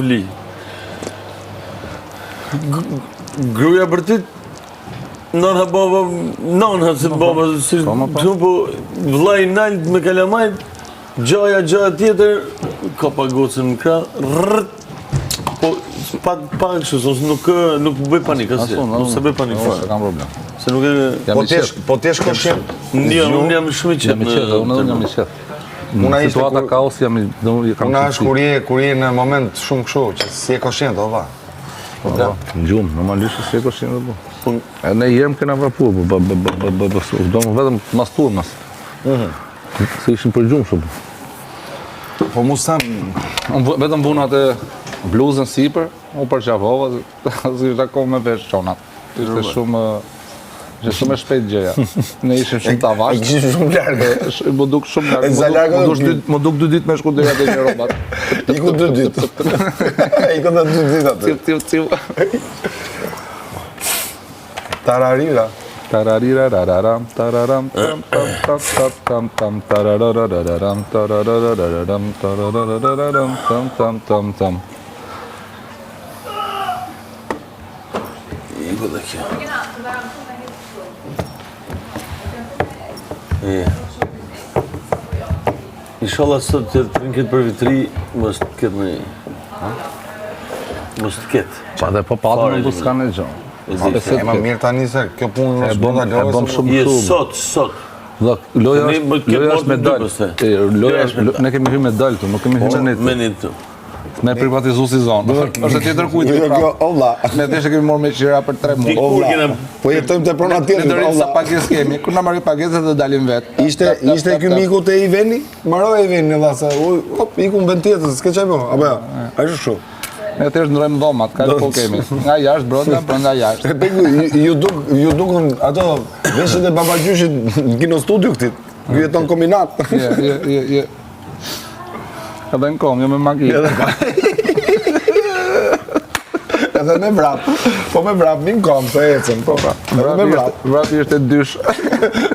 li. Gruja për ti nënha baba, nënha se baba, si po vllai nalt me kalamajt, gjaja tjetër, ka pagocën në krah, po pa kështu, ose nuk bëj panik asgjë, nuk se bëj panik fare. Kam problem. Se nuk e... Po t'jesh koshient. Unë jam shumë i qetë. Unë jam i qetë. Në situata kaos jam i... Una është kur je në moment shumë kështu, që si e koshient, o va. Në gjumë, normalisht si e koshient dhe po. Ne jem kena vrapur, do më vetëm mastur mas. Se ishim për gjumë shumë. Po mu sam... Vetëm vuna atë bluzën sipër, u përqavova, si është ako me vesh qonat. Ishte shumë e shpejt gjëja. Ne ishim shumë të avash. Ishim shumë largë. Më duk shumë largë. Më duk 2 ditë me shku dhe atë një robat. Iku 2 ditë. Iku në 2 ditë atë. Ciu. Tararira. Tararira rararam tararam tam tam tam tam tararararam tararararam tararararam tam tam tam tam. Iku dhe kjo. Inshallah sot të rinket për vitri, mos të ketë në... Mos të ketë. Pa dhe po patën në s'ka në gjë. E ma mirë tani se kjo punë në shbënda E bëm shumë Je shumë. sot. Loja është medal. Ne kemi hyrë medal këtu, nuk kemi hyrë net. Me një të. Me privatizu si zonë. Është tjetër kujtë. Olla. Ne deshe kemi morë me qira për 3 muaj. Olla. Po jetojmë të prona Ne tjetër. dërim sa pagesë kemi. Kur na marrim pagesën dhe dalim vetë. Ishte ky miku të Iveni? Maroj Iveni dha se iku në vend tjetër, s'ke çaj po. Apo jo. Ai është kështu. Ne thjesht ndrojmë dhomat, ka po kemi. Nga jashtë brenda jashtë. Ju dukën ato veshjet e babagjyshit në kino studio këtit. Ky jeton kombinat. Je. Edhe në kom, jo me makinë. Edhe me vrap. Po me vrap mi në kom, se ecën. Po pra. Edhe me vrap. Vrapi është e dysh.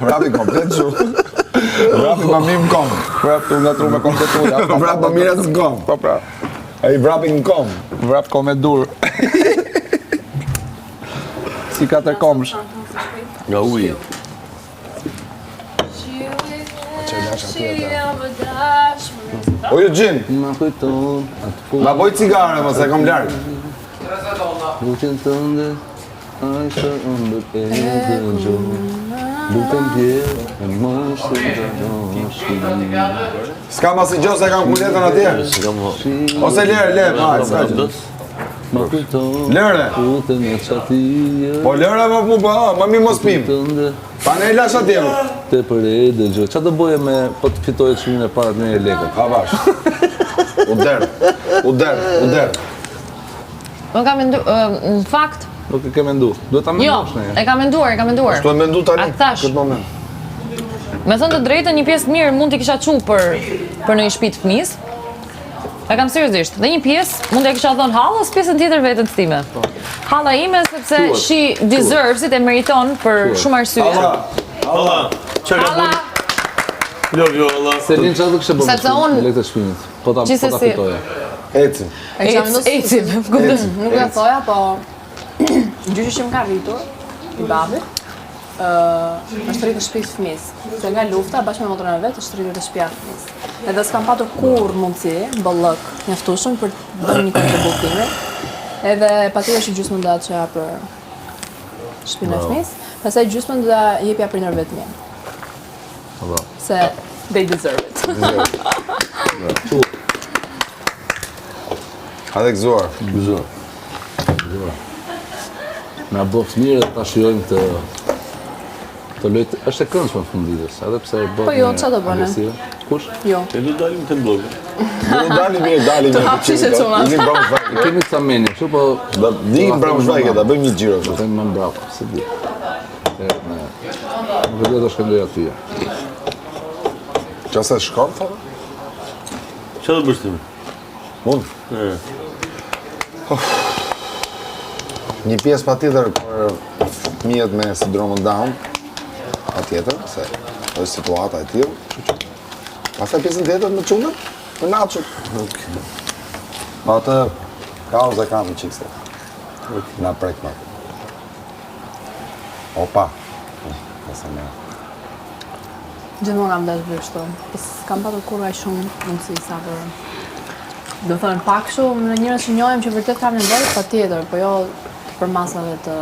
Vrapi komplet shumë. Vrapi ma mi në kom. Vrap të nga tru me kompletuja. Vrap ma mirës në kom. Po pra. Ai vrapi në kom. Vrap kom e dur. Si 4 komsh. Nga ujë. O ju gjin, Ma kujton atë fu. ma boj cigare, mos e kom larg. Lutjen tënde, ajshë ëmbët e dëgjo. Lutem bjerë, e mos të dëgjoshi. S'ka mas i gjo se kam kuletën atje. Ose lere, s'ka që. Ma kujton, Lere. ute me qatije. Po lere ma mi mos pim. Tënde, Pa ne i lash atje. te për e dëgjo. Qa të boje me, po të fitoje çmimin e parë të 1 lekë? A bash. U der. Unë kam në fakt, Nuk e ke mendu. Duhet ta jo, mendosh ne. e kam menduar. Shtu e mendu tani, A thash. këtë moment. Me thënë të drejtën, një pjesë mirë mund t'i kisha çu për në një shtëpi të fëmis. E kam seriozisht. Dhe një pjesë mund t'ja kisha thënë hallës, pjesën tjetër vetën time. Halla ime sepse she deserves it, e meriton për shumë arsye. Allah, që ka Halla, punë? Love you, Allah. Selin çfarë do kishte bërë? Sepse unë- me lekë të shpinit. Po ta Gjithsesi. fitoje. Eci. ecim, kupton? Nuk e thoja, po gjyshi që më ka rritur, i babit, është rritur shtëpisë fëmis. Se nga lufta, bashkë me motrën e vetë, është rritur të shtëpia fëmis. Edhe s'kam patur kur mundësi, bëllëk mjaftueshëm për të bërë një kontributime. Edhe patjetër që gjysmën do ta çaja për shtëpinë e fëmis, pastaj gjysmën do ta jepja prindërve të mi. Se they deserve it. Hajde gëzuar. Gëzuar. Na bëf mirë dhe ta shijojmë të lojtë. Është e këndshme në funditës, edhe pse e bën. Po jo, çfarë do bëne? agresive. Kush? Jo. E du dalim të blogë. Dalim. Të hapshish e çuna. Ikim Braunschweig. Kemi ca meni, kështu po Ikim Braunschweig, ta bëjmë një xhiro do kështu. të më bravo, se di. Nuk do të shkëndoj aty. Qase shkon, thëmë? Që do bësh ti? Mund. Një pjesë pa tjetër për fëmijët me sindromën Down, pa tjetër, se është situata e tillë. Pastaj pjesën tjetër me çunën, me naçut. Pa atë Kauza kam një qikse. Na prek më. Opa. Kësa me. Gjithmonë kam dash bërë kështu. S'kam patur kur aq shumë mundësi sa për. Do thënë pak shumë në njerëz që njohim që vërtet kanë nevojë, patjetër, po jo për masave të